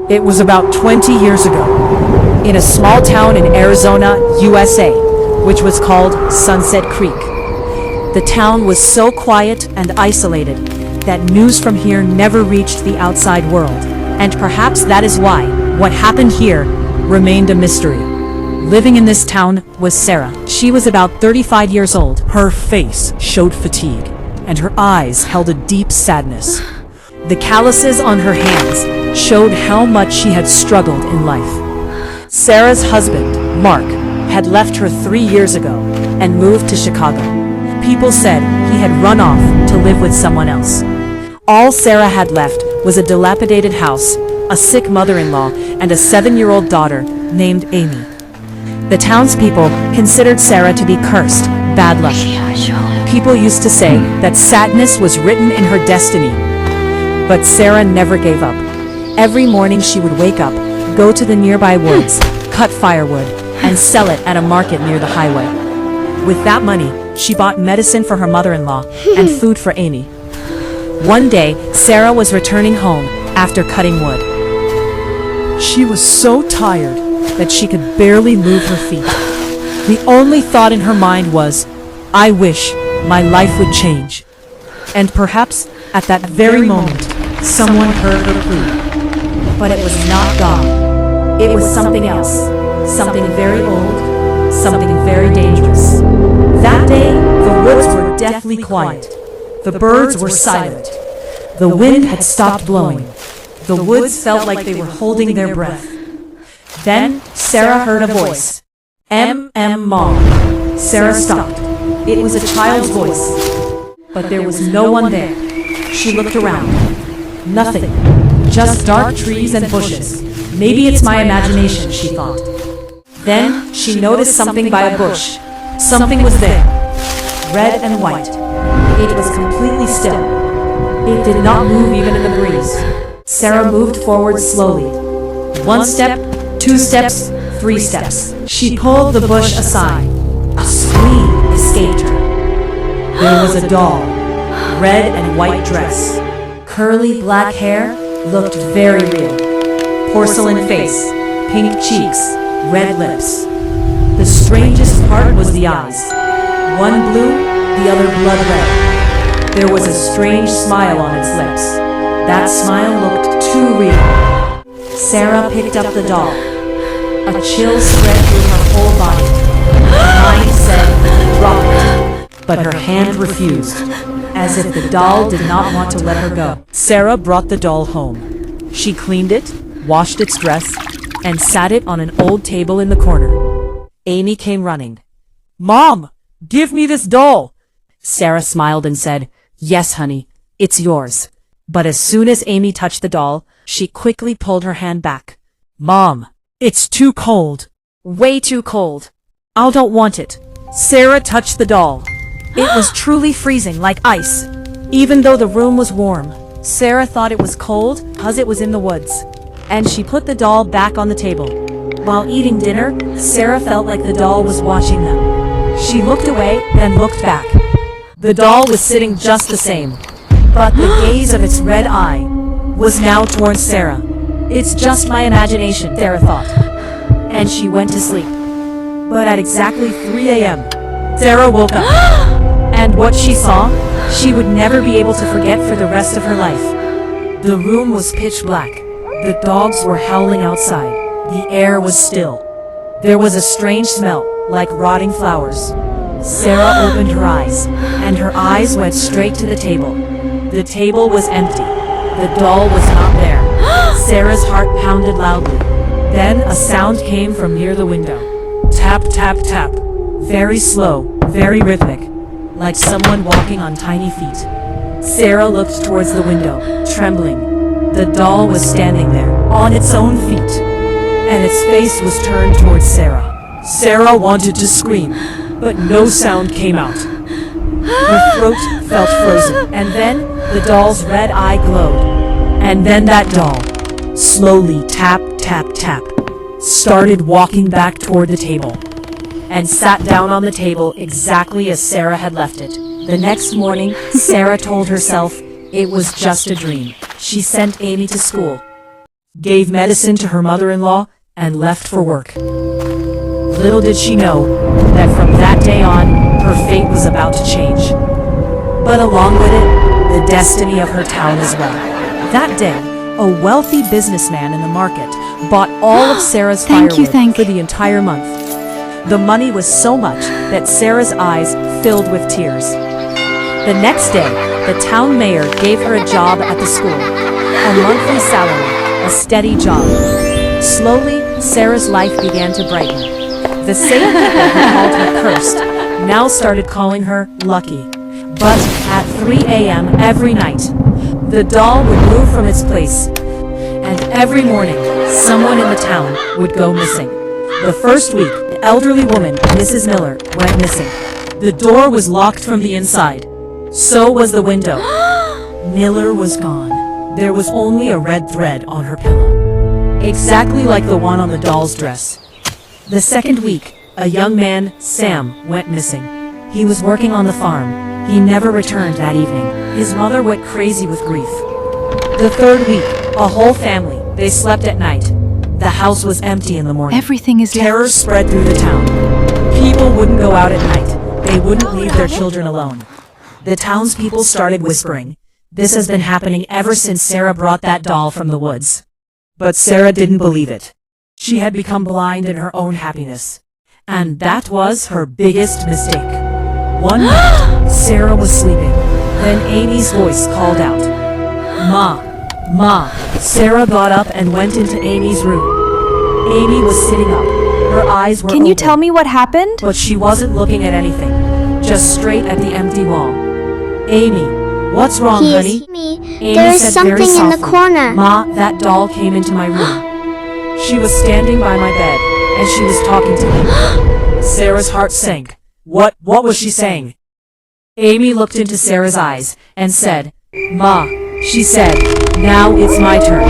It was about 20 years ago, in a small town in Arizona, USA, which was called Sunset Creek. The town was so quiet and isolated that news from here never reached the outside world. And perhaps that is why what happened here remained a mystery. Living in this town was Sarah. She was about 35 years old. Her face showed fatigue, and her eyes held a deep sadness. The calluses on her hands showed how much she had struggled in life. Sarah's husband, Mark, had left her 3 years ago and moved to Chicago. People said he had run off to live with someone else. All Sarah had left was a dilapidated house, a sick mother-in-law, and a 7-year-old daughter named Amy. The townspeople considered Sarah to be cursed, bad luck. People used to say that sadness was written in her destiny. But Sarah never gave up. Every morning she would wake up, go to the nearby woods, cut firewood, and sell it at a market near the highway. With that money, she bought medicine for her mother-in-law and food for Amy. One day, Sarah was returning home after cutting wood. She was so tired that she could barely move her feet. The only thought in her mind was, I wish my life would change. And perhaps, at that very moment, someone heard her plea. But it was not God. It was something else. Something very old. Something very dangerous. That day, the woods were deathly quiet. The birds were silent. The wind had stopped blowing. The woods felt like they were holding their breath. Then, Sarah heard a voice. Mom. Sarah stopped. It was a child's voice. But there was no one there. She looked around. Nothing. Just dark trees and bushes. Maybe it's my imagination, she thought. Then, she noticed something by a bush. Something was there. Red and white. It was completely still. It did not move even in the breeze. Sarah moved forward slowly. 1 step, 2 steps, 3 steps. She pulled the bush aside. A scream escaped her. There was a doll. Red and white dress. Curly black hair looked very real. Porcelain face, pink cheeks, red lips. The strangest part was the eyes. One blue, the other blood red. There was a strange smile on its lips. That smile looked too real. Sarah picked up the doll. A chill spread through her whole body. Her mind said, drop it. But her hand refused, as if the doll did not want to let her go. Sarah brought the doll home. She cleaned it, washed its dress, and sat it on an old table in the corner. Amy came running. Mom, give me this doll. Sarah smiled and said, yes, honey, it's yours. But as soon as Amy touched the doll, she quickly pulled her hand back. Mom, it's too cold. Way too cold. I don't want it. Sarah touched the doll. It was truly freezing like ice. Even though the room was warm, Sarah thought it was cold because it was in the woods. And she put the doll back on the table. While eating dinner, Sarah felt like the doll was watching them. She looked away, then looked back. The doll was sitting just the same, but the gaze of its red eye was now towards Sarah. It's just my imagination, Sarah thought. And she went to sleep. But at exactly 3 a.m., Sarah woke up. And what she saw, she would never be able to forget for the rest of her life. The room was pitch black. The dogs were howling outside. The air was still. There was a strange smell, like rotting flowers. Sarah opened her eyes, and her eyes went straight to the table. The table was empty. The doll was not there. Sarah's heart pounded loudly. Then a sound came from near the window. Tap, tap, tap. Very slow, very rhythmic, like someone walking on tiny feet. Sarah looked towards the window, trembling. The doll was standing there, on its own feet, and its face was turned towards Sarah. Sarah wanted to scream, but no sound came out. Her throat felt frozen, and then the doll's red eye glowed. And then that doll, slowly tap, tap, tap, started walking back toward the table, and sat down on the table exactly as Sarah had left it. The next morning, Sarah told herself it was just a dream. She sent Amy to school. gave medicine to her mother-in-law, and left for work. Little did she know that from that day on, her fate was about to change. But along with it, the destiny of her town as well. That day, a wealthy businessman in the market bought all of Sarah's firewood for the entire month. The money was so much that Sarah's eyes filled with tears. The next day, the town mayor gave her a job at the school, a monthly salary, a steady job. Slowly, Sarah's life began to brighten. The same people who called her cursed now started calling her lucky. But at 3 a.m. every night, the doll would move from its place, and every morning, someone in the town would go missing. The first week, the elderly woman, Mrs. Miller, went missing. The door was locked from the inside. So was the window. Miller was gone. There was only a red thread on her pillow, exactly like the one on the doll's dress. The second week, a young man, Sam, went missing. He was working on the farm. He never returned that evening. His mother went crazy with grief. The third week, a whole family, they slept at night. The house was empty in the morning. Everything is Terror spread through the town. People wouldn't go out at night. They wouldn't leave their children alone. The townspeople started whispering. This has been happening ever since Sarah brought that doll from the woods. But Sarah didn't believe it. She had become blind in her own happiness. And that was her biggest mistake. One night, Sarah was sleeping. Then Amy's voice called out, "Ma, Ma." Sarah got up and went into Amy's room. Amy was sitting up. Her eyes were Can you open, tell me what happened? but she wasn't looking at anything, just straight at the empty wall. Amy, what's wrong, honey? Amy There is said very something in the softly, corner. Ma, that doll came into my room. She was standing by my bed, and she was talking to me. Sarah's heart sank. What was she saying? Amy looked into Sarah's eyes and said, "Ma," she said, "now it's my turn."